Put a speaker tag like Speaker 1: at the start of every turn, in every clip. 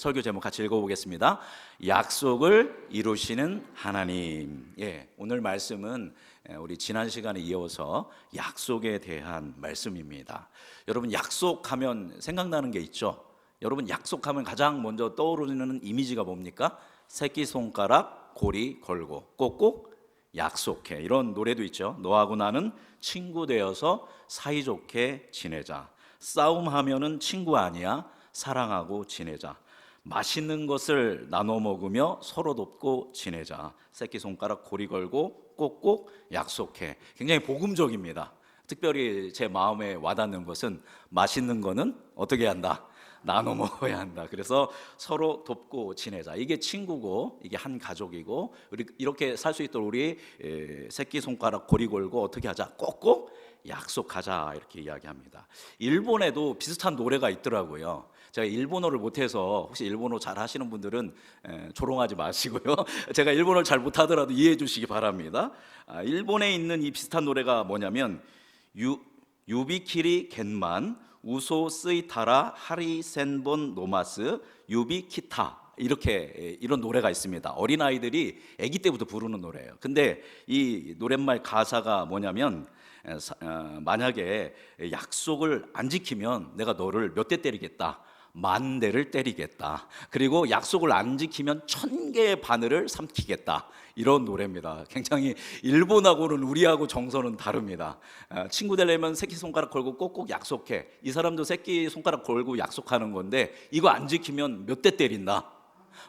Speaker 1: 설교 제목 같이 읽어보겠습니다. 약속을 이루시는 하나님. 오늘 말씀은 우리 지난 시간에 이어서 약속에 대한 말씀입니다. 여러분, 약속하면 생각나는 게 있죠. 여러분, 약속하면 가장 먼저 떠오르는 이미지가 뭡니까? 새끼손가락 고리 걸고 꼭꼭 약속해. 이런 노래도 있죠. 너하고 나는 친구 되어서 사이좋게 지내자. 싸움하면은 친구 아니야. 사랑하고 지내자. 맛있는 것을 나눠 먹으며 서로 돕고 지내자. 새끼손가락 고리 걸고 꼭꼭 약속해. 굉장히 복음적입니다. 특별히 제 마음에 와닿는 것은 맛있는 거는 어떻게 한다? 나눠 먹어야 한다. 그래서 서로 돕고 지내자. 이게 친구고 이게 한 가족이고 우리 이렇게 살 수 있도록 우리 새끼손가락 고리 걸고 어떻게 하자? 꼭꼭 약속하자. 이렇게 이야기합니다. 일본에도 비슷한 노래가 있더라고요. 제가 일본어를 못해서 혹시 일본어 잘 하시는 분들은 조롱하지 마시고요. 제가 일본어를 잘 못하더라도 이해해 주시기 바랍니다. 일본에 있는 이 비슷한 노래가 뭐냐면 유비키리 겐만 우소 스이타라 하리 센본 노마스 유비키타 이런 노래가 있습니다. 어린아이들이 아기 때부터 부르는 노래예요. 근데 이 노랫말 가사가 뭐냐면 만약에 약속을 안 지키면 내가 너를 몇 대 때리겠다. 10,000대를 때리겠다. 그리고 약속을 안 지키면 1000개의 바늘을 삼키겠다. 이런 노래입니다. 굉장히 일본하고는 우리하고 정서는 다릅니다. 친구 되려면 새끼손가락 걸고 꼭꼭 약속해. 이 사람도 새끼손가락 걸고 약속하는 건데 이거 안 지키면 몇 대 때린다.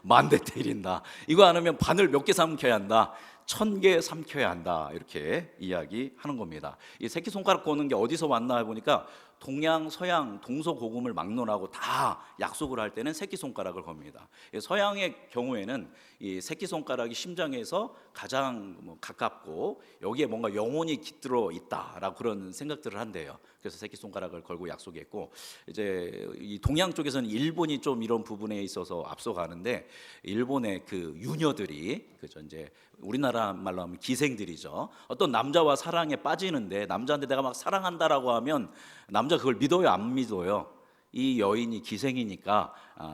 Speaker 1: 10,000대 때린다. 이거 안 하면 바늘 몇 개 삼켜야 한다. 1000개 삼켜야 한다. 이렇게 이야기하는 겁니다. 이 새끼손가락 거는 게 어디서 왔나 해보니까 동양, 서양, 동서고금을 막론하고 다 약속을 할 때는 새끼손가락을 겁니다. 서양의 경우에는 이 새끼손가락이 심장에서 가장 가깝고 여기에 뭔가 영혼이 깃들어 있다라고 그런 생각들을 한대요. 그래서 새끼손가락을 걸고 약속했고, 이제 이 동양 쪽에서는 일본이 좀 이런 부분에 있어서 앞서가는데, 일본의 그 유녀들이 그죠, 이제 우리나라 말로 하면 기생들이죠. 어떤 남자와 사랑에 빠지는데 남자한테 내가 막 사랑한다라고 하면 남자 그걸 믿어요, 안 믿어요? 이 여인이 기생이니까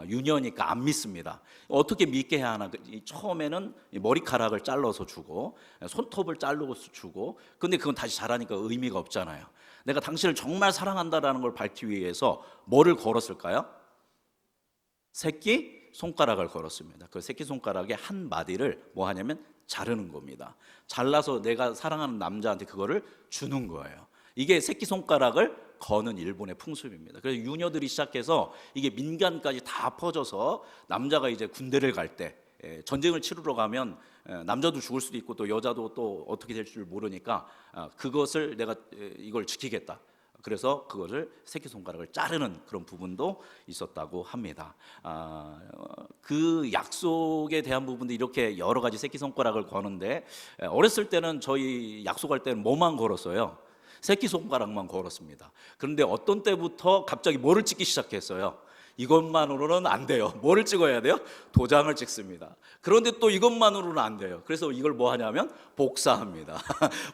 Speaker 1: 유녀니까 안 믿습니다. 어떻게 믿게 해야 하나? 처음에는 머리카락을 잘라서 주고 손톱을 자르고서 주고, 근데 그건 다시 자라니까 의미가 없잖아요. 내가 당신을 정말 사랑한다라는 걸 밝히기 위해서 뭐를 걸었을까요? 새끼 손가락을 걸었습니다. 그 새끼 손가락의 한 마디를 뭐 하냐면 자르는 겁니다. 잘라서 내가 사랑하는 남자한테 그거를 주는 거예요. 이게 새끼 손가락을 거는 일본의 풍습입니다. 그래서 유녀들이 시작해서 이게 민간까지 다 퍼져서 남자가 이제 군대를 갈 때 전쟁을 치르러 가면 남자도 죽을 수도 있고 또 여자도 또 어떻게 될 줄 모르니까 그것을 내가 이걸 지키겠다. 그래서 그것을 새끼손가락을 자르는 그런 부분도 있었다고 합니다. 그 약속에 대한 부분도 이렇게 여러 가지 새끼손가락을 거는데, 어렸을 때는 저희 약속할 때는 뭐만 걸었어요? 새끼손가락만 걸었습니다. 그런데 어떤 때부터 갑자기 뭐를 찍기 시작했어요? 이것만으로는 안 돼요. 뭐를 찍어야 돼요? 도장을 찍습니다. 그런데 또 이것만으로는 안 돼요. 그래서 이걸 뭐 하냐면 복사합니다.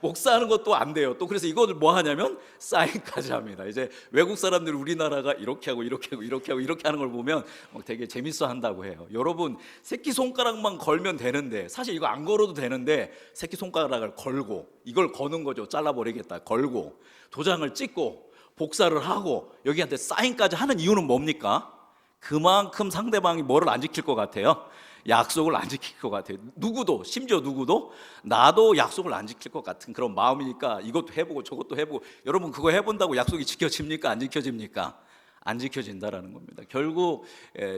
Speaker 1: 복사하는 것도 안 돼요. 또 그래서 이걸 뭐 하냐면 사인까지 합니다. 이제 외국 사람들이 우리나라가 이렇게 하고 이렇게 하고 이렇게 하고 이렇게 하는 걸 보면 되게 재밌어 한다고 해요. 여러분, 새끼손가락만 걸면 되는데, 사실 이거 안 걸어도 되는데 새끼손가락을 걸고, 이걸 거는 거죠. 잘라버리겠다. 걸고 도장을 찍고 복사를 하고 여기한테 사인까지 하는 이유는 뭡니까? 그만큼 상대방이 뭐를 안 지킬 것 같아요? 약속을 안 지킬 것 같아요. 누구도, 심지어 누구도 나도 약속을 안 지킬 것 같은 그런 마음이니까 이것도 해보고 저것도 해보고. 여러분, 그거 해본다고 약속이 지켜집니까? 안 지켜집니까? 안 지켜진다라는 겁니다. 결국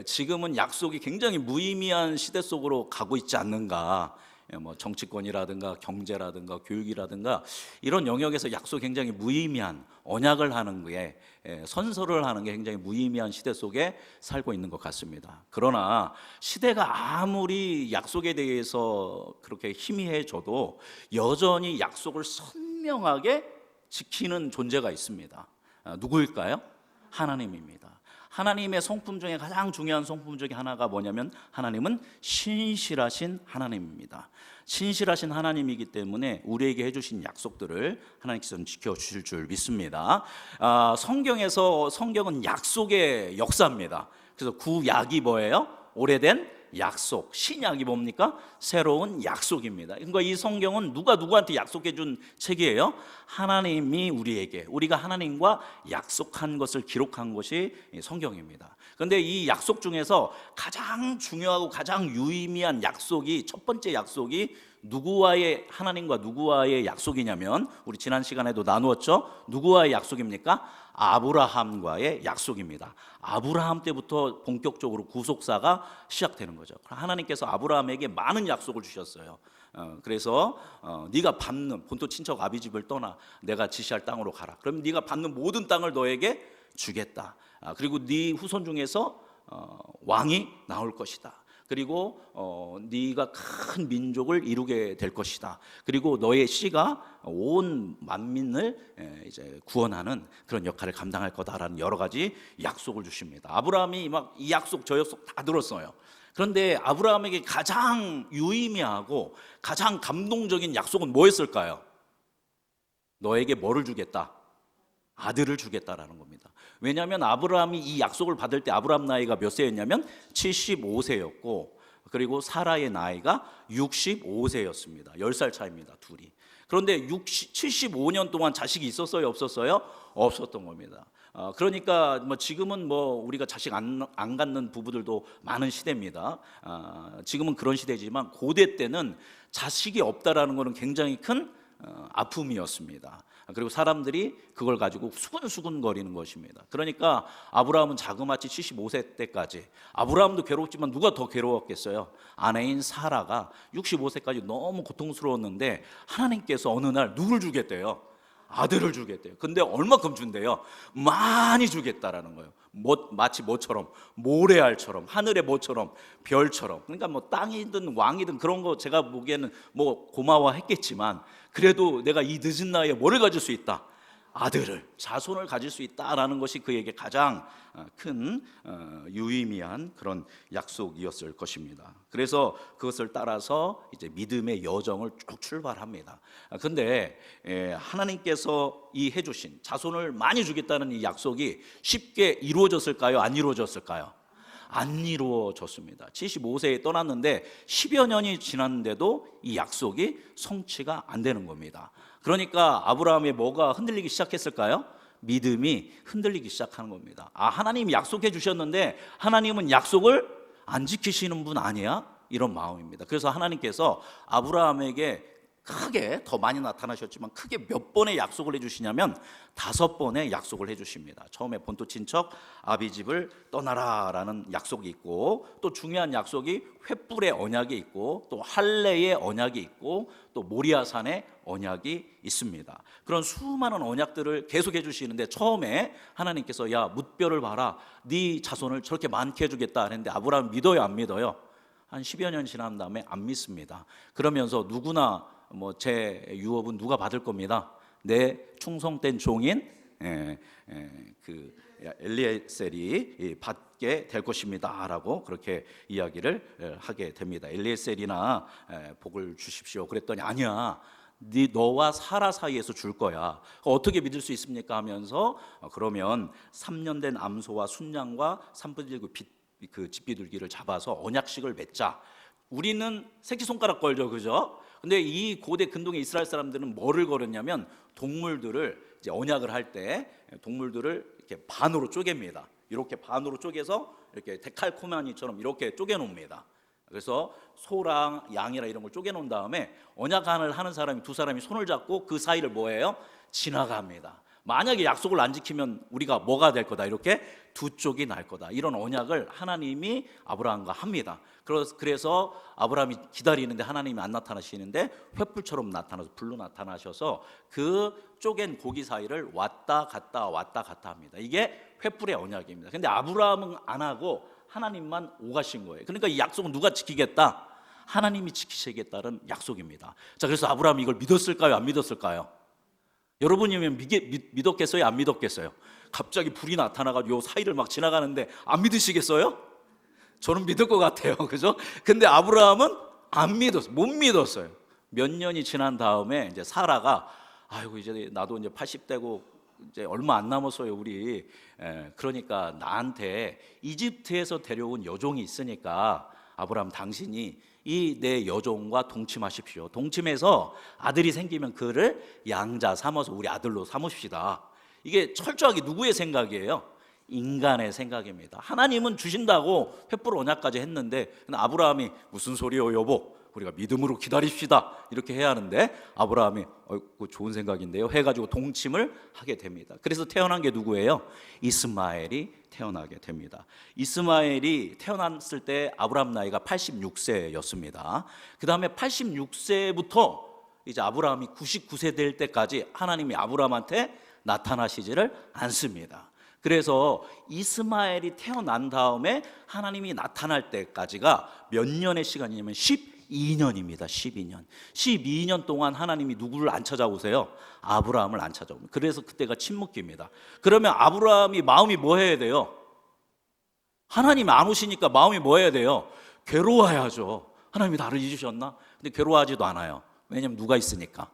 Speaker 1: 지금은 약속이 굉장히 무의미한 시대 속으로 가고 있지 않는가. 뭐 정치권이라든가 경제라든가 교육이라든가 이런 영역에서 약속이 굉장히 무의미한, 언약을 하는 게, 선서를 하는 게 굉장히 무의미한 시대 속에 살고 있는 것 같습니다. 그러나 시대가 아무리 약속에 대해서 그렇게 희미해져도 여전히 약속을 선명하게 지키는 존재가 있습니다. 누구일까요? 하나님입니다. 하나님의 성품 중에 가장 중요한 성품 중에 하나가 뭐냐면, 하나님은 신실하신 하나님입니다. 신실하신 하나님이기 때문에 우리에게 해주신 약속들을 하나님께서는 지켜주실 줄 믿습니다. 성경은 약속의 역사입니다. 그래서 구약이 뭐예요? 오래된 약속. 신약이 뭡니까? 새로운 약속입니다. 그러니까 이 성경은 누가 누구한테 약속해 준 책이에요? 하나님이 우리에게, 우리가 하나님과 약속한 것을 기록한 것이 성경입니다. 그런데 이 약속 중에서 가장 중요하고 가장 유의미한 약속이, 첫 번째 약속이 누구와의, 하나님과 누구와의 약속이냐면, 우리 지난 시간에도 나누었죠? 누구와의 약속입니까? 아브라함과의 약속입니다. 아브라함 때부터 본격적으로 구속사가 시작되는 거죠. 하나님께서 아브라함에게 많은 약속을 주셨어요. 그래서 네가 밟는 본토 친척 아비집을 떠나 내가 지시할 땅으로 가라. 그럼 네가 밟는 모든 땅을 너에게 주겠다. 그리고 네 후손 중에서 왕이 나올 것이다. 그리고 네가 큰 민족을 이루게 될 것이다. 그리고 너의 씨가 온 만민을 이제 구원하는 그런 역할을 감당할 거다라는 여러 가지 약속을 주십니다. 아브라함이 막 이 약속 저 약속 다 들었어요. 그런데 아브라함에게 가장 유의미하고 가장 감동적인 약속은 뭐였을까요? 너에게 뭐를 주겠다? 아들을 주겠다라는 겁니다. 왜냐하면 아브라함이 이 약속을 받을 때 아브라함 나이가 몇 세였냐면 75세였고, 그리고 사라의 나이가 65세였습니다. 10살 차이입니다, 둘이. 그런데 75년 동안 자식이 있었어요, 없었어요? 없었던 겁니다. 그러니까 뭐 지금은 뭐 우리가 자식 안 갖는 부부들도 많은 시대입니다. 지금은 그런 시대지만 고대 때는 자식이 없다라는 것은 굉장히 큰 아픔이었습니다. 그리고 사람들이 그걸 가지고 수근수근 거리는 것입니다. 그러니까 아브라함은 자그마치 75세 때까지, 아브라함도 괴롭지만 누가 더 괴로웠겠어요? 아내인 사라가 65세까지 너무 고통스러웠는데 하나님께서 어느 날 누굴 주겠대요? 아들을 주겠대요. 근데 얼마큼 준대요? 많이 주겠다라는 거예요. 마치 뭐처럼? 모래알처럼, 하늘의 뭐처럼, 별처럼. 그러니까 뭐 땅이든 왕이든 그런 거 제가 보기에는 뭐 고마워했겠지만, 그래도 내가 이 늦은 나이에 뭐를 가질 수 있다? 아들을, 자손을 가질 수 있다라는 것이 그에게 가장 큰 유의미한 그런 약속이었을 것입니다. 그래서 그것을 따라서 이제 믿음의 여정을 쭉 출발합니다. 그런데 하나님께서 이 해주신 자손을 많이 주겠다는 이 약속이 쉽게 이루어졌을까요? 안 이루어졌을까요? 안 이루어졌습니다. 75세에 떠났는데 10여 년이 지났는데도 이 약속이 성취가 안 되는 겁니다. 그러니까 아브라함의 뭐가 흔들리기 시작했을까요? 믿음이 흔들리기 시작하는 겁니다. 하나님이 약속해 주셨는데 하나님은 약속을 안 지키시는 분 아니야? 이런 마음입니다. 그래서 하나님께서 아브라함에게 크게, 더 많이 나타나셨지만 크게 몇 번의 약속을 해주시냐면 5번의 약속을 해주십니다. 처음에 본토 친척 아비집을 떠나라라는 약속이 있고, 또 중요한 약속이 횃불의 언약이 있고, 또 할례의 언약이 있고, 또 모리아산의 언약이 있습니다. 그런 수많은 언약들을 계속 해주시는데, 처음에 하나님께서 야 뭇별을 봐라, 네 자손을 저렇게 많게 해주겠다 했는데 아브라함 믿어요, 안 믿어요? 한 10여 년 지난 다음에 안 믿습니다. 그러면서 누구나 뭐 제 유업은 누가 받을 겁니다. 내 충성된 종인 그 엘리에셀이 받게 될 것입니다라고 그렇게 이야기를 하게 됩니다. 엘리에셀이나 복을 주십시오. 그랬더니 아니야, 너와 사라 사이에서 줄 거야. 어떻게 믿을 수 있습니까? 하면서 그러면 3년 된 암소와 순양과 3분의 1 그 집비둘기를 잡아서 언약식을 맺자. 우리는 새끼손가락 걸죠, 그죠? 근데 이 고대 근동의 이스라엘 사람들은 뭐를 걸었냐면 동물들을 이제 언약을 할 때 동물들을 이렇게 반으로 쪼갭니다. 이렇게 반으로 쪼개서 이렇게 데칼코마니처럼 이렇게 쪼개놓습니다. 그래서 소랑 양이랑 이런 걸 쪼개놓은 다음에 언약을 하는 사람이 두 사람이 손을 잡고 그 사이를 뭐예요? 지나갑니다. 만약에 약속을 안 지키면 우리가 뭐가 될 거다, 이렇게 두 쪽이 날 거다, 이런 언약을 하나님이 아브라함과 합니다. 그래서 아브라함이 기다리는데 하나님이 안 나타나시는데 횃불처럼 나타나서 불로 나타나셔서 그 쪼갠 고기 사이를 왔다 갔다 합니다. 이게 횃불의 언약입니다. 근데 아브라함은 안 하고 하나님만 오가신 거예요. 그러니까 이 약속은 누가 지키겠다? 하나님이 지키시겠다는 약속입니다. 자, 그래서 아브라함이 이걸 믿었을까요, 안 믿었을까요? 여러분이면 믿었겠어요, 안 믿었겠어요? 갑자기 불이 나타나가지고 요 사이를 막 지나가는데 안 믿으시겠어요? 저는 믿을 것 같아요, 그죠? 근데 아브라함은 못 믿었어요. 몇 년이 지난 다음에 이제 사라가 아이고 이제 나도 이제 80대고 이제 얼마 안 남았어요, 우리. 그러니까 나한테 이집트에서 데려온 여종이 있으니까 아브라함, 당신이 이 내 여종과 동침하십시오. 동침해서 아들이 생기면 그를 양자 삼아서 우리 아들로 삼으십시다. 이게 철저하게 누구의 생각이에요? 인간의 생각입니다. 하나님은 주신다고 횃불 언약까지 했는데 아브라함이 무슨 소리요 여보, 우리가 믿음으로 기다립시다 이렇게 해야 하는데 아브라함이 그거 좋은 생각인데요 해가지고 동침을 하게 됩니다. 그래서 태어난 게 누구예요? 이스마엘이 태어나게 됩니다. 이스마엘이 태어났을 때 아브라함 나이가 86세였습니다. 그 다음에 86세부터 이제 아브라함이 99세 될 때까지 하나님이 아브라함한테 나타나시지를 않습니다. 그래서 이스마엘이 태어난 다음에 하나님이 나타날 때까지가 몇 년의 시간이냐면 12년입니다. 12년. 12년 동안 하나님이 누구를 안 찾아오세요? 아브라함을 안 찾아옵니다. 그래서 그때가 침묵기입니다. 그러면 아브라함이 마음이 뭐 해야 돼요? 하나님이 안 오시니까 마음이 뭐 해야 돼요? 괴로워야죠. 하나님이 나를 잊으셨나? 근데 괴로워하지도 않아요. 왜냐면 누가 있으니까.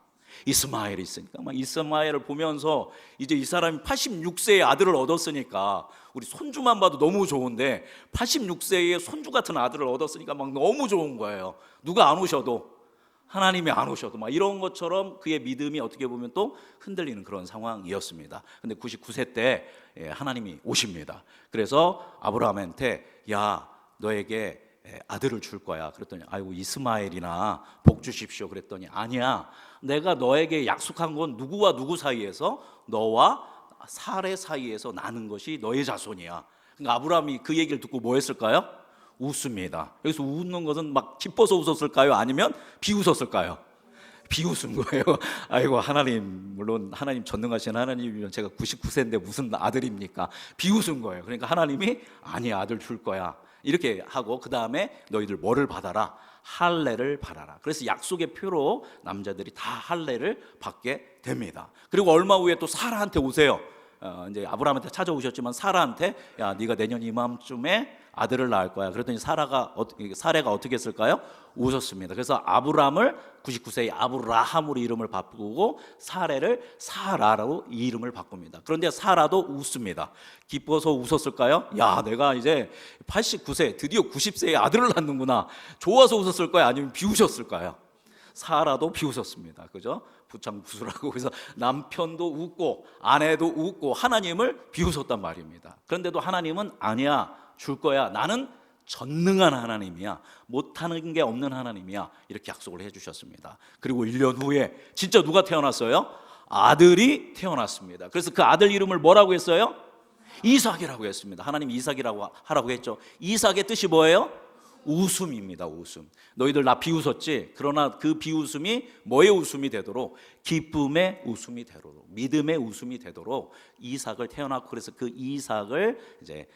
Speaker 1: 이스마엘이 있으니까. 막 이스마엘을 보면서 이제 이 사람이 86세의 아들을 얻었으니까 우리 손주만 봐도 너무 좋은데 86세의 손주 같은 아들을 얻었으니까 막 너무 좋은 거예요. 누가 안 오셔도, 하나님이 안 오셔도 막 이런 것처럼 그의 믿음이 어떻게 보면 또 흔들리는 그런 상황이었습니다. 근데 99세 때 하나님이 오십니다. 그래서 아브라함한테 야 너에게 아들을 줄 거야. 그랬더니 아이고 이스마엘이나 복 주십시오. 그랬더니 아니야, 내가 너에게 약속한 건 누구와 누구 사이에서, 너와 사레 사이에서 나는 것이 너의 자손이야. 그러니까 아브라함이 그 얘기를 듣고 뭐 했을까요? 웃습니다. 여기서 웃는 것은 막 기뻐서 웃었을까요? 아니면 비웃었을까요? 비웃은 거예요. 아이고 하나님, 물론 하나님 전능하신 하나님이면 제가 99세인데 무슨 아들입니까? 비웃은 거예요. 그러니까 하나님이 아니 아들 줄 거야 이렇게 하고 그 다음에 너희들 뭐를 받아라? 할례를 받아라. 그래서 약속의 표로 남자들이 다 할례를 받게 됩니다. 그리고 얼마 후에 또 사라한테 오세요. 이제 아브라함한테 찾아오셨지만 사라한테 야 네가 내년 이맘쯤에 아들을 낳을 거야. 그랬더니 사라가 어떻게 했을까요? 웃었습니다. 그래서 아브람을 99세의 아브라함으로 이름을 바꾸고 사레를 사라로 이 이름을 바꿉니다. 그런데 사라도 웃습니다. 기뻐서 웃었을까요? 야 내가 이제 89세 드디어 90세의 아들을 낳는구나. 좋아서 웃었을까요? 아니면 비웃었을까요? 사라도 비웃었습니다. 그죠? 부창부수라고. 그래서 남편도 웃고 아내도 웃고 하나님을 비웃었단 말입니다. 그런데도 하나님은 아니야, 줄 거야. 나는 전능한 하나님이야. 못하는 게 없는 하나님이야. 이렇게 약속을 해주셨습니다. 그리고 1년 후에 진짜 누가 태어났어요? 아들이 태어났습니다. 그래서 그 아들 이름을 뭐라고 했어요? 이삭이라고 했습니다. 하나님 이삭이라고 하라고 했죠. 이삭의 뜻이 뭐예요? 웃음입니다. 웃음. 너희들 나 비웃었지? 그러나 그 비웃음이 뭐의 웃음이 되도록, 기쁨의 웃음이 되도록, 믿음의 웃음이 되도록 이삭을 태어났고, 그래서 그 이삭을 이제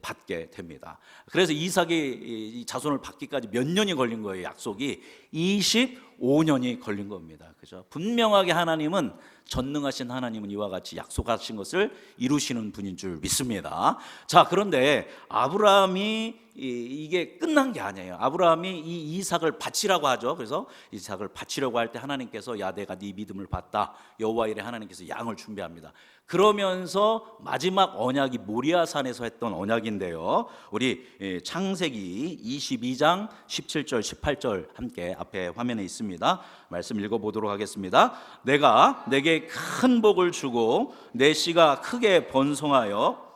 Speaker 1: 받게 됩니다. 그래서 이삭이 자손을 받기까지 몇 년이 걸린 거예요? 약속이 25년이 걸린 겁니다. 그죠? 분명하게 하나님은, 전능하신 하나님은 이와 같이 약속하신 것을 이루시는 분인 줄 믿습니다. 자, 그런데 아브라함이 이게 끝난 게 아니에요. 아브라함이 이 이삭을 바치라고 하죠. 그래서 이삭을 바치려고 할 때 하나님께서 야 내가 네 믿음을 봤다. 여호와 이레 하나님께서 양을 준비합니다. 그러면서 마지막 언약이 모리아산에서 했던 언약인데요. 우리 창세기 22장 17절 18절 함께 앞에 화면에 있습니다. 말씀 읽어보도록 하겠습니다. 내가 내게 큰 복을 주고 내 씨가 크게 번성하여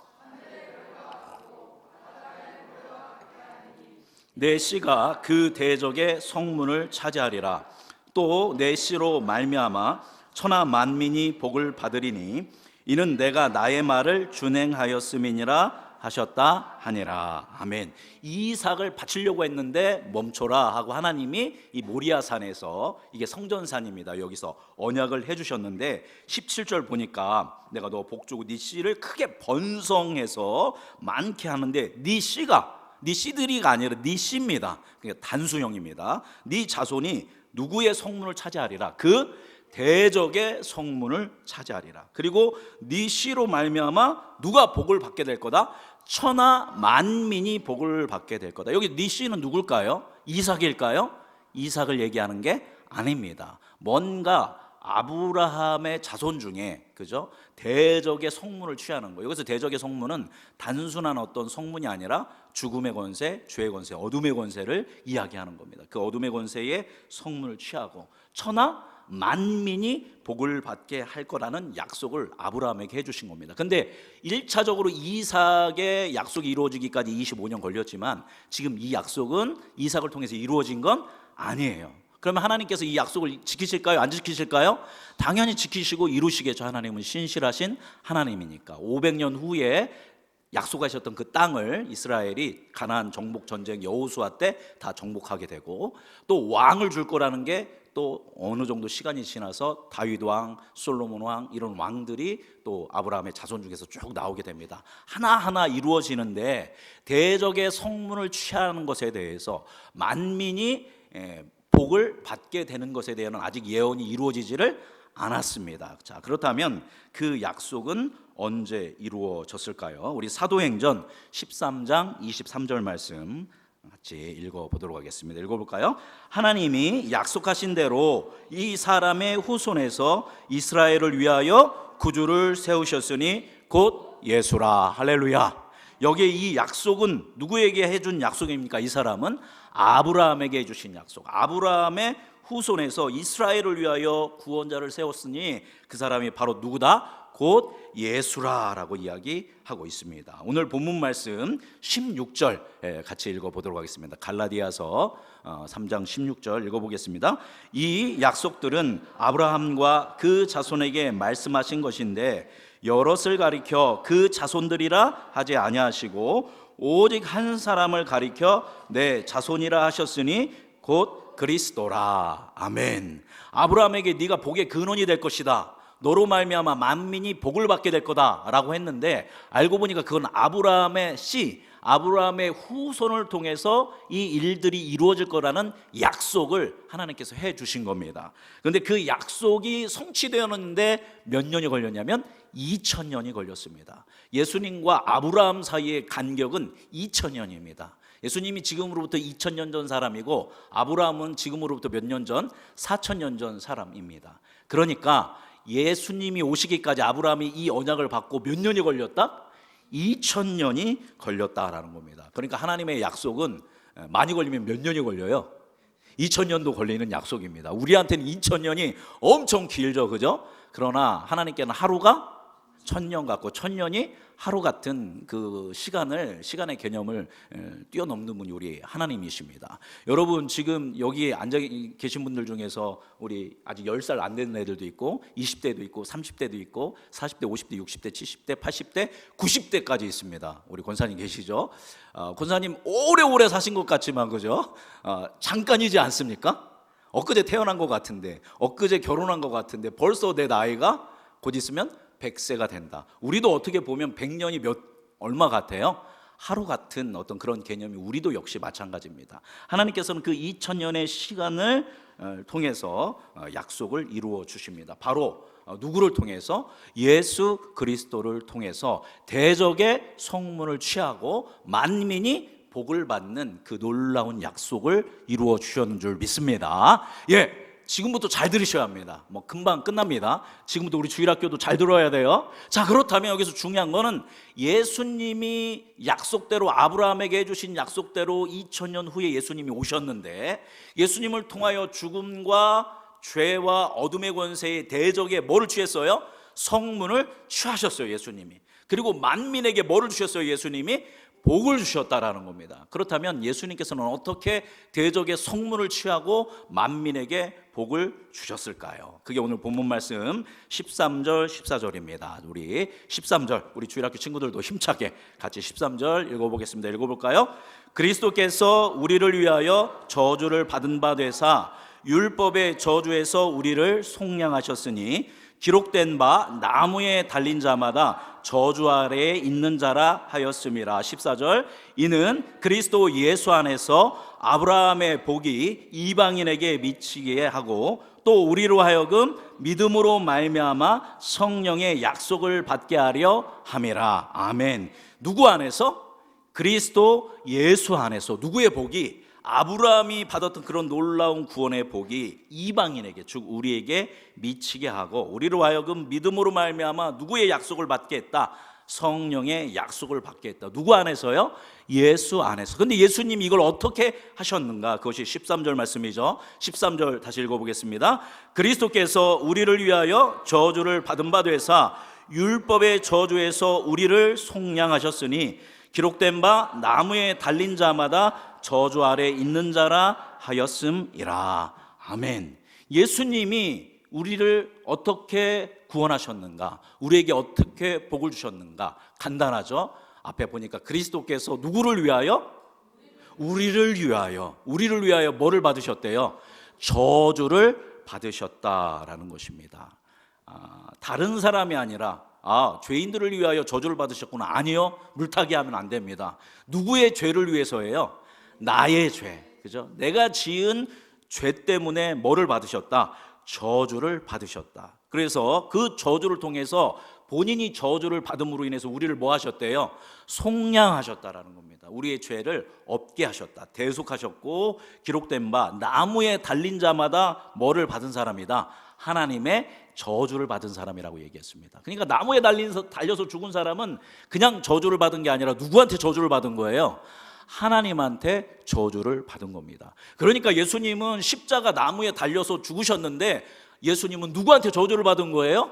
Speaker 1: 내 씨가 그 대적의 성문을 차지하리라. 또 내 씨로 말미암아 천하 만민이 복을 받으리니 이는 내가 나의 말을 준행하였음이니라 하셨다 하니라. 아멘. 이삭을 바치려고 했는데 멈춰라 하고 하나님이 이 모리아산에서, 이게 성전산입니다, 여기서 언약을 해주셨는데 17절 보니까 내가 너 복주고 네 씨를 크게 번성해서 많게 하는데 네 씨가, 네 씨들이가 아니라 네 씨입니다. 그러니까 단수형입니다. 네 자손이 누구의 성문을 차지하리라? 그 대적의 성문을 차지하리라. 그리고 네 씨로 말미암아 누가 복을 받게 될 거다? 천하 만민이 복을 받게 될 거다. 여기 네 씨는 누굴까요? 이삭일까요? 이삭을 얘기하는 게 아닙니다. 뭔가 아브라함의 자손 중에, 그죠? 대적의 성문을 취하는 거예요. 여기서 대적의 성문은 단순한 어떤 성문이 아니라 죽음의 권세, 죄의 권세, 어둠의 권세를 이야기하는 겁니다. 그 어둠의 권세의 성문을 취하고 천하 만민이 복을 받게 할 거라는 약속을 아브라함에게 해주신 겁니다. 근데 1차적으로 이삭의 약속이 이루어지기까지 25년 걸렸지만 지금 이 약속은 이삭을 통해서 이루어진 건 아니에요. 그러면 하나님께서 이 약속을 지키실까요? 안 지키실까요? 당연히 지키시고 이루시겠죠. 하나님은 신실하신 하나님이니까. 500년 후에 약속하셨던 그 땅을 이스라엘이 가나안 정복 전쟁 여호수아 때 다 정복하게 되고, 또 왕을 줄 거라는 게 또 어느 정도 시간이 지나서 다윗 왕, 솔로몬 왕, 이런 왕들이 또 아브라함의 자손 중에서 쭉 나오게 됩니다. 하나하나 이루어지는데 대적의 성문을 취하는 것에 대해서 만민이 복을 받게 되는 것에 대해서는 아직 예언이 이루어지지를 않았습니다. 자, 그렇다면 그 약속은 언제 이루어졌을까요? 우리 사도행전 13장 23절 말씀 같이 읽어보도록 하겠습니다. 읽어볼까요? 하나님이 약속하신 대로 이 사람의 후손에서 이스라엘을 위하여 구주를 세우셨으니 곧 예수라. 할렐루야. 여기에 이 약속은 누구에게 해준 약속입니까? 이 사람은 아브라함에게 해주신 약속. 아브라함의 후손에서 이스라엘을 위하여 구원자를 세웠으니 그 사람이 바로 누구다? 곧 예수라라고 이야기하고 있습니다. 오늘 본문 말씀 16절 같이 읽어보도록 하겠습니다. 갈라디아서 3장 16절 읽어보겠습니다. 이 약속들은 아브라함과 그 자손에게 말씀하신 것인데 여럿을 가리켜 그 자손들이라 하지 아니하시고 오직 한 사람을 가리켜 내 자손이라 하셨으니 곧 그리스도라. 아멘. 아브라함에게 네가 복의 근원이 될 것이다, 너로 말미암아 만민이 복을 받게 될 거다라고 했는데, 알고 보니까 그건 아브라함의 씨, 아브라함의 후손을 통해서 이 일들이 이루어질 거라는 약속을 하나님께서 해 주신 겁니다. 그런데 그 약속이 성취되었는데 몇 년이 걸렸냐면 2000년이 걸렸습니다. 예수님과 아브라함 사이의 간격은 2000년입니다. 예수님이 지금으로부터 2000년 전 사람이고 아브라함은 지금으로부터 몇 년 전? 4000년 전 사람입니다. 그러니까 예수님이 오시기까지 아브라함이 이 언약을 받고 몇 년이 걸렸다? 2000년이 걸렸다라는 겁니다. 그러니까 하나님의 약속은 많이 걸리면 몇 년이 걸려요? 2000년도 걸리는 약속입니다. 우리한테는 2000년이 엄청 길죠, 그죠? 그러나 하나님께는 하루가 1000년 같고 1000년이 하루 같은 그 시간의 개념을 뛰어넘는 분이 우리 하나님이십니다. 여러분, 지금 여기에 앉아 계신 분들 중에서 우리 아직 10살 안 된 애들도 있고 20대도 있고 30대도 있고 40대, 50대, 60대, 70대, 80대, 90대까지 있습니다. 우리 권사님 계시죠? 권사님 오래오래 사신 것 같지만, 그죠? 잠깐이지 않습니까? 엊그제 태어난 것 같은데, 엊그제 결혼한 것 같은데 벌써 내 나이가 곧 있으면 100세가 된다. 우리도 어떻게 보면 100년이 얼마 같아요? 하루 같은 어떤 그런 개념이 우리도 역시 마찬가지입니다. 하나님께서는 그 2000년의 시간을 통해서 약속을 이루어 주십니다. 바로 누구를 통해서? 예수 그리스도를 통해서 대적의 성문을 취하고 만민이 복을 받는 그 놀라운 약속을 이루어 주셨는 줄 믿습니다. 지금부터 잘 들으셔야 합니다. 금방 끝납니다. 지금부터 우리 주일학교도 잘 들어야 돼요. 자, 그렇다면 여기서 중요한 거는 예수님이 약속대로, 아브라함에게 해주신 약속대로 2000년 후에 예수님이 오셨는데, 예수님을 통하여 죽음과 죄와 어둠의 권세의 대적에 뭐를 취했어요? 성문을 취하셨어요, 예수님이. 그리고 만민에게 뭐를 주셨어요, 예수님이? 복을 주셨다라는 겁니다. 그렇다면 예수님께서는 어떻게 대적의 성문을 취하고 만민에게 복을 주셨을까요? 그게 오늘 본문 말씀 13절 14절입니다. 우리 13절, 우리 주일학교 친구들도 힘차게 같이 13절 읽어보겠습니다. 읽어볼까요? 그리스도께서 우리를 위하여 저주를 받은 바 되사 율법의 저주에서 우리를 속량하셨으니 기록된 바 나무에 달린 자마다 저주 아래에 있는 자라 하였음이라. 14절, 이는 그리스도 예수 안에서 아브라함의 복이 이방인에게 미치게 하고 또 우리로 하여금 믿음으로 말미암아 성령의 약속을 받게 하려 함이라. 아멘. 누구 안에서? 그리스도 예수 안에서. 누구의 복이? 아브라함이 받았던 그런 놀라운 구원의 복이 이방인에게, 즉 우리에게 미치게 하고 우리로 하여금 믿음으로 말미암아 누구의 약속을 받게 했다? 성령의 약속을 받게 했다. 누구 안에서요? 예수 안에서. 근데 예수님이 이걸 어떻게 하셨는가? 그것이 13절 말씀이죠. 13절 다시 읽어보겠습니다. 그리스도께서 우리를 위하여 저주를 받은 바 되사 율법의 저주에서 우리를 속량하셨으니 기록된 바 나무에 달린 자마다 저주 아래 있는 자라 하였음이라. 아멘. 예수님이 우리를 어떻게 구원하셨는가? 우리에게 어떻게 복을 주셨는가? 간단하죠? 앞에 보니까 그리스도께서 누구를 위하여? 우리를 위하여. 우리를 위하여 뭐를 받으셨대요? 저주를 받으셨다라는 것입니다. 다른 사람이 아니라 죄인들을 위하여 저주를 받으셨구나. 아니요, 물타기 하면 안 됩니다. 누구의 죄를 위해서예요? 나의 죄. 그죠? 내가 지은 죄 때문에 뭐를 받으셨다? 저주를 받으셨다. 그래서 그 저주를 통해서 본인이 저주를 받음으로 인해서 우리를 뭐 하셨대요? 속량하셨다라는 겁니다. 우리의 죄를 없게 하셨다. 대속하셨고 기록된 바 나무에 달린 자마다 뭐를 받은 사람이다? 하나님의 저주를 받은 사람이라고 얘기했습니다. 그러니까 나무에 달려서 죽은 사람은 그냥 저주를 받은 게 아니라 누구한테 저주를 받은 거예요? 하나님한테 저주를 받은 겁니다. 그러니까 예수님은 십자가 나무에 달려서 죽으셨는데 예수님은 누구한테 저주를 받은 거예요?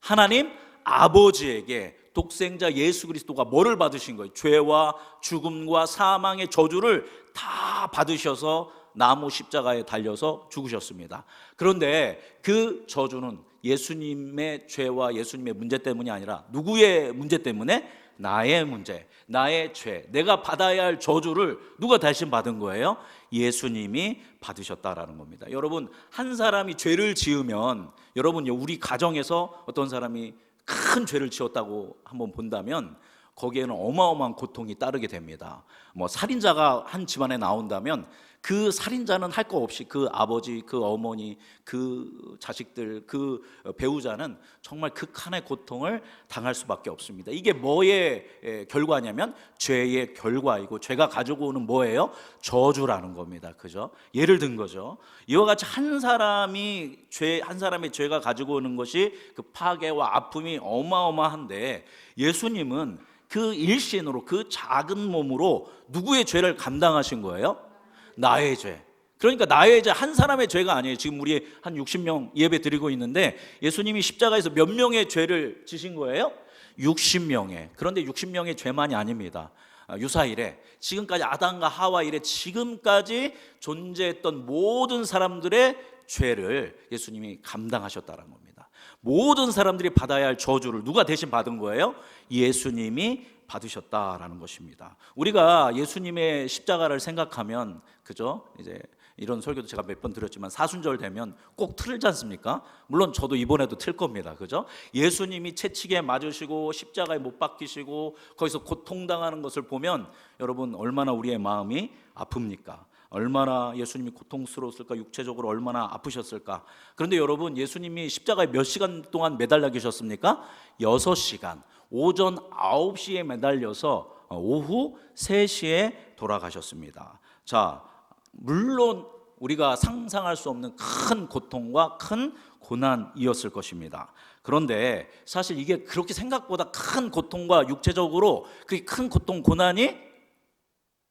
Speaker 1: 하나님 아버지에게 독생자 예수 그리스도가 뭐를 받으신 거예요? 죄와 죽음과 사망의 저주를 다 받으셔서 나무 십자가에 달려서 죽으셨습니다. 그런데 그 저주는 예수님의 죄와 예수님의 문제 때문이 아니라 누구의 문제 때문에? 나의 문제, 나의 죄, 내가 받아야 할 저주를 누가 대신 받은 거예요? 예수님이 받으셨다라는 겁니다. 여러분, 한 사람이 죄를 지으면, 여러분요, 우리 가정에서 어떤 사람이 큰 죄를 지었다고 한번 본다면 거기에는 어마어마한 고통이 따르게 됩니다. 뭐 살인자가 한 집안에 나온다면 그 살인자는 할 거 없이 그 아버지, 그 어머니, 그 자식들, 그 배우자는 정말 극한의 고통을 당할 수밖에 없습니다. 이게 뭐의 결과냐면 죄의 결과이고, 죄가 가지고 오는 뭐예요? 저주라는 겁니다. 그죠? 예를 든 거죠. 이와 같이 한 사람의 죄가 가지고 오는 것이 그 파괴와 아픔이 어마어마한데, 예수님은 그 일신으로, 그 작은 몸으로 누구의 죄를 감당하신 거예요? 나의 죄. 그러니까 나의 죄, 한 사람의 죄가 아니에요. 지금 우리 한 60명 예배 드리고 있는데 예수님이 십자가에서 몇 명의 죄를 지신 거예요? 60명의. 그런데 60명의 죄만이 아닙니다. 유사일에 지금까지 아담과 하와 이래 지금까지 존재했던 모든 사람들의 죄를 예수님이 감당하셨다는 겁니다. 모든 사람들이 받아야 할 저주를 누가 대신 받은 거예요? 예수님이 받으셨다라는 것입니다. 우리가 예수님의 십자가를 생각하면, 그죠? 이제 이런 설교도 제가 몇 번 드렸지만 사순절 되면 꼭 틀지 않습니까? 물론 저도 이번에도 틀 겁니다. 그죠? 예수님이 채찍에 맞으시고 십자가에 못 박히시고 거기서 고통당하는 것을 보면 여러분 얼마나 우리의 마음이 아픕니까? 얼마나 예수님이 고통스러웠을까? 육체적으로 얼마나 아프셨을까? 그런데 여러분, 예수님이 십자가에 몇 시간 동안 매달려 계셨습니까? 6시간. 오전 9시에 매달려서 오후 3시에 돌아가셨습니다. 자, 물론 우리가 상상할 수 없는 큰 고통과 큰 고난이었을 것입니다. 그런데 사실 이게 그렇게 생각보다 큰 고통과 육체적으로 그게 큰 고통, 고난이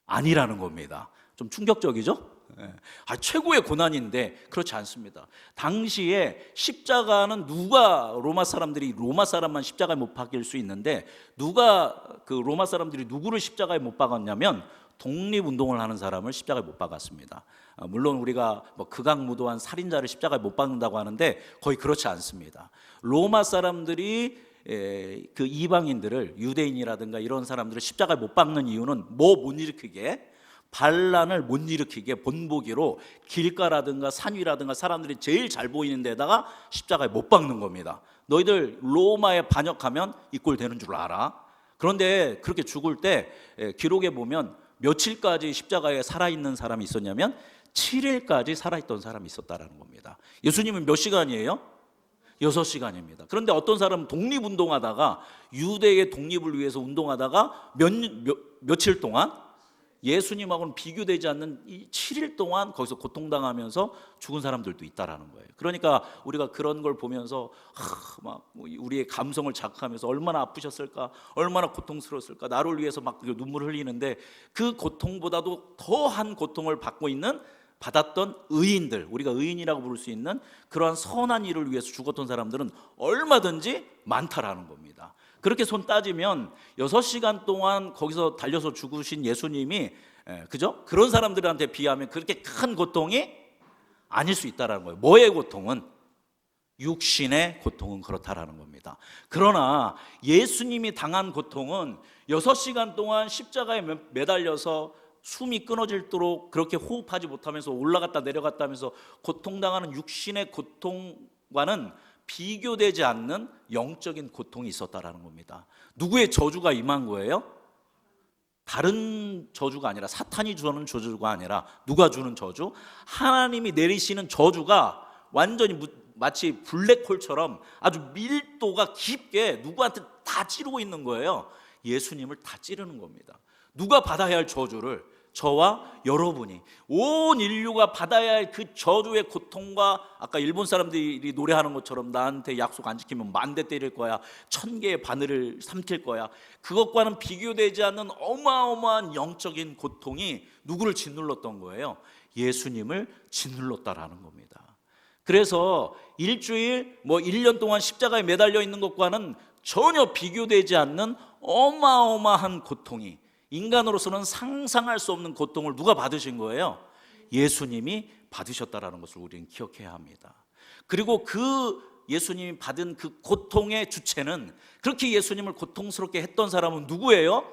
Speaker 1: 아니라는 겁니다. 좀 충격적이죠? 최고의 고난인데 그렇지 않습니다. 당시에 십자가는 누가 로마 사람만 십자가에 못 박일 수 있는데 누가 그 로마 사람들이 누구를 십자가에 못 박았냐면 독립운동을 하는 사람을 십자가에 못 박았습니다. 물론 우리가 뭐 극악무도한 살인자를 십자가에 못 박는다고 하는데 거의 그렇지 않습니다. 로마 사람들이 그 이방인들을, 유대인이라든가 이런 사람들을 십자가에 못 박는 이유는 뭐 못 일으키게, 반란을 못 일으키게 본보기로 길가라든가 산 위라든가 사람들이 제일 잘 보이는 데다가 십자가에 못 박는 겁니다. 너희들 로마에 반역하면 이 꼴 되는 줄 알아. 그런데 그렇게 죽을 때 기록에 보면 며칠까지 십자가에 살아있는 사람이 있었냐면 7일까지 살아있던 사람이 있었다는 겁니다. 예수님은 몇 시간이에요? 6시간입니다. 그런데 어떤 사람은 독립운동하다가, 유대의 독립을 위해서 운동하다가 며칠 동안? 예수님하고는 비교되지 않는 이 7일 동안 거기서 고통당하면서 죽은 사람들도 있다라는 거예요. 그러니까 우리가 그런 걸 보면서 막 우리의 감성을 자극하면서 얼마나 아프셨을까, 얼마나 고통스러웠을까, 나를 위해서 막 눈물 흘리는데 그 고통보다도 더한 고통을 받았던 의인들, 우리가 의인이라고 부를 수 있는 그러한 선한 일을 위해서 죽었던 사람들은 얼마든지 많다라는 겁니다. 그렇게 손 따지면 6시간 동안 거기서 달려서 죽으신 예수님이, 그죠? 그런 사람들한테 비하면 그렇게 큰 고통이 아닐 수 있다는 거예요. 뭐의 고통은? 육신의 고통은 그렇다라는 겁니다. 그러나 예수님이 당한 고통은 6시간 동안 십자가에 매달려서 숨이 끊어질도록 그렇게 호흡하지 못하면서 올라갔다 내려갔다 하면서 고통당하는 육신의 고통과는 비교되지 않는 영적인 고통이 있었다라는 겁니다. 누구의 저주가 임한 거예요? 다른 저주가 아니라, 사탄이 주는 저주가 아니라 누가 주는 저주? 하나님이 내리시는 저주가 완전히 마치 블랙홀처럼 아주 밀도가 깊게 누구한테 다 찌르고 있는 거예요. 예수님을 다 찌르는 겁니다. 누가 받아야 할 저주를? 저와 여러분이, 온 인류가 받아야 할 그 저주의 고통과, 아까 일본 사람들이 노래하는 것처럼 나한테 약속 안 지키면 10,000대 때릴 거야, 1,000개의 바늘을 삼킬 거야, 그것과는 비교되지 않는 어마어마한 영적인 고통이 누구를 짓눌렀던 거예요? 예수님을 짓눌렀다라는 겁니다. 그래서 일주일, 1년 동안 십자가에 매달려 있는 것과는 전혀 비교되지 않는 어마어마한 고통이, 인간으로서는 상상할 수 없는 고통을 누가 받으신 거예요? 예수님이 받으셨다라는 것을 우리는 기억해야 합니다. 그리고 그 예수님이 받은 그 고통의 주체는, 그렇게 예수님을 고통스럽게 했던 사람은 누구예요?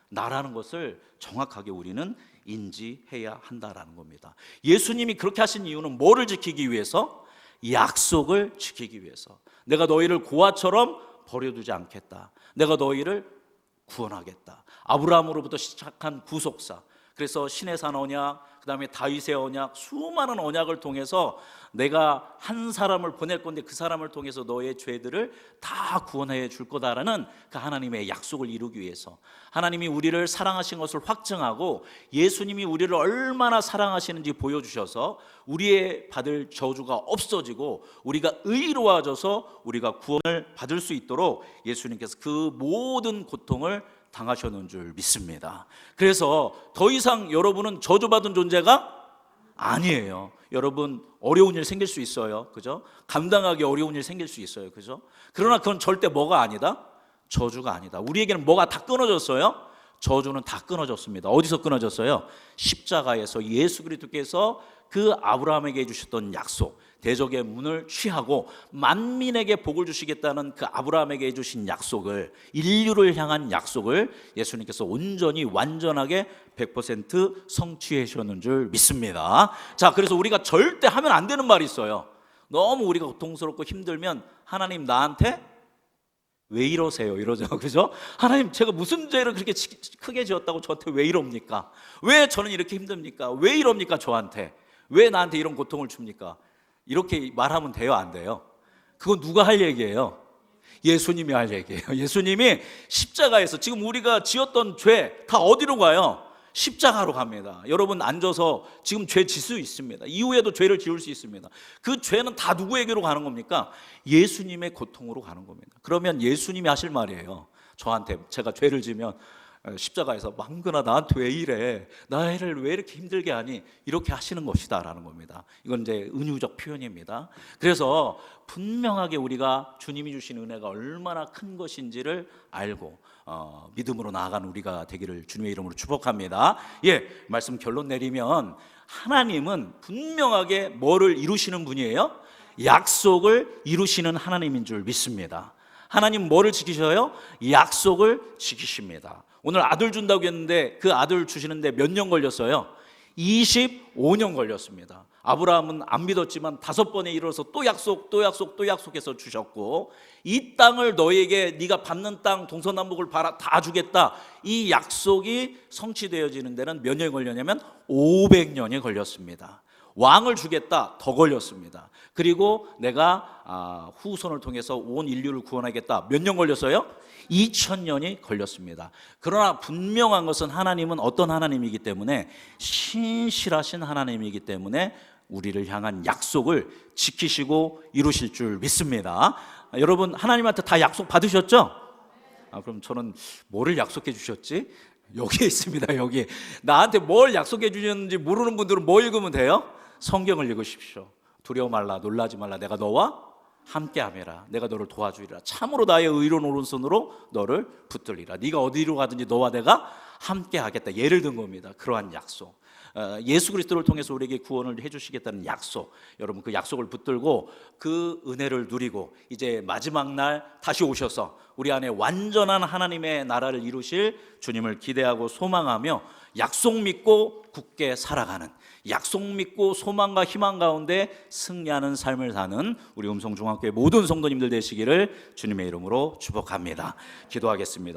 Speaker 1: 나라는 것을 정확하게 우리는 인지해야 한다라는 겁니다. 예수님이 그렇게 하신 이유는 뭐를 지키기 위해서? 약속을 지키기 위해서. 내가 너희를 고아처럼 버려두지 않겠다, 내가 너희를 구원하겠다. 아브라함으로부터 시작한 구속사, 그래서 신의 산 언약, 그 다음에 다윗의 언약, 수많은 언약을 통해서 내가 한 사람을 보낼 건데 그 사람을 통해서 너의 죄들을 다 구원해 줄 거다라는 그 하나님의 약속을 이루기 위해서, 하나님이 우리를 사랑하신 것을 확증하고 예수님이 우리를 얼마나 사랑하시는지 보여주셔서 우리의 받을 저주가 없어지고 우리가 의로워져서 우리가 구원을 받을 수 있도록 예수님께서 그 모든 고통을 당하셨는 줄 믿습니다. 그래서 더 이상 여러분은 저주받은 존재가 아니에요. 여러분, 어려운 일 생길 수 있어요, 그죠? 감당하기 어려운 일 생길 수 있어요, 그죠? 그러나 그건 절대 뭐가 아니다? 저주가 아니다. 우리에게는 뭐가 다 끊어졌어요? 저주는 다 끊어졌습니다. 어디서 끊어졌어요? 십자가에서 예수 그리스도께서 그 아브라함에게 해주셨던 약속, 대적의 문을 취하고 만민에게 복을 주시겠다는 그 아브라함에게 해주신 약속을, 인류를 향한 약속을 예수님께서 온전히 완전하게 100% 성취해 주셨는 줄 믿습니다. 자, 그래서 우리가 절대 하면 안 되는 말이 있어요. 너무 우리가 고통스럽고 힘들면 하나님 나한테 왜 이러세요? 이러죠, 그죠? 하나님, 제가 무슨 죄를 그렇게 크게 지었다고 저한테 왜 이럽니까? 왜 저는 이렇게 힘듭니까? 왜 이럽니까 저한테? 왜 나한테 이런 고통을 줍니까? 이렇게 말하면 돼요, 안 돼요? 그건 누가 할 얘기예요? 예수님이 할 얘기예요. 예수님이 십자가에서 지금 우리가 지었던 죄 다 어디로 가요? 십자가로 갑니다. 여러분 앉아서 지금 죄 질 수 있습니다. 이후에도 죄를 지을 수 있습니다. 그 죄는 다 누구에게로 가는 겁니까? 예수님의 고통으로 가는 겁니다. 그러면 예수님이 하실 말이에요. 저한테, 제가 죄를 지면 십자가에서 망근아 나한테 왜 이래, 나를 왜 이렇게 힘들게 하니, 이렇게 하시는 것이다 라는 겁니다. 이건 이제 은유적 표현입니다. 그래서 분명하게 우리가 주님이 주신 은혜가 얼마나 큰 것인지를 알고 믿음으로 나아가는 우리가 되기를 주님의 이름으로 축복합니다. 말씀 결론 내리면 하나님은 분명하게 뭐를 이루시는 분이에요? 약속을 이루시는 하나님인 줄 믿습니다. 하나님 뭐를 지키셔요? 약속을 지키십니다. 오늘 아들 준다고 했는데 그 아들 주시는데 몇 년 걸렸어요? 25년 걸렸습니다. 아브라함은 안 믿었지만 5번에 이르러서 또 약속, 또 약속, 또 약속해서 주셨고, 이 땅을 너에게 네가 받는 땅 동서남북을 다 주겠다, 이 약속이 성취되어지는 데는 몇 년이 걸렸냐면 500년이 걸렸습니다. 왕을 주겠다, 더 걸렸습니다. 그리고 내가 후손을 통해서 온 인류를 구원하겠다, 몇 년 걸렸어요? 2000년이 걸렸습니다. 그러나 분명한 것은 하나님은 어떤 하나님이기 때문에, 신실하신 하나님이기 때문에 우리를 향한 약속을 지키시고 이루실 줄 믿습니다. 여러분, 하나님한테 다 약속 받으셨죠? 그럼 저는 뭐를 약속해 주셨지? 여기에 있습니다. 여기 나한테 뭘 약속해 주셨는지 모르는 분들은 뭐 읽으면 돼요? 성경을 읽으십시오. 두려워 말라, 놀라지 말라, 내가 너와 함께함이라, 내가 너를 도와주리라, 참으로 나의 의로운 오른손으로 너를 붙들리라, 네가 어디로 가든지 너와 내가 함께하겠다. 예를 든 겁니다. 그러한 약속, 예수 그리스도를 통해서 우리에게 구원을 해주시겠다는 약속, 여러분 그 약속을 붙들고 그 은혜를 누리고 이제 마지막 날 다시 오셔서 우리 안에 완전한 하나님의 나라를 이루실 주님을 기대하고 소망하며 약속 믿고 굳게 살아가는, 약속 믿고 소망과 희망 가운데 승리하는 삶을 사는 우리 음성중앙교회 모든 성도님들 되시기를 주님의 이름으로 축복합니다. 기도하겠습니다.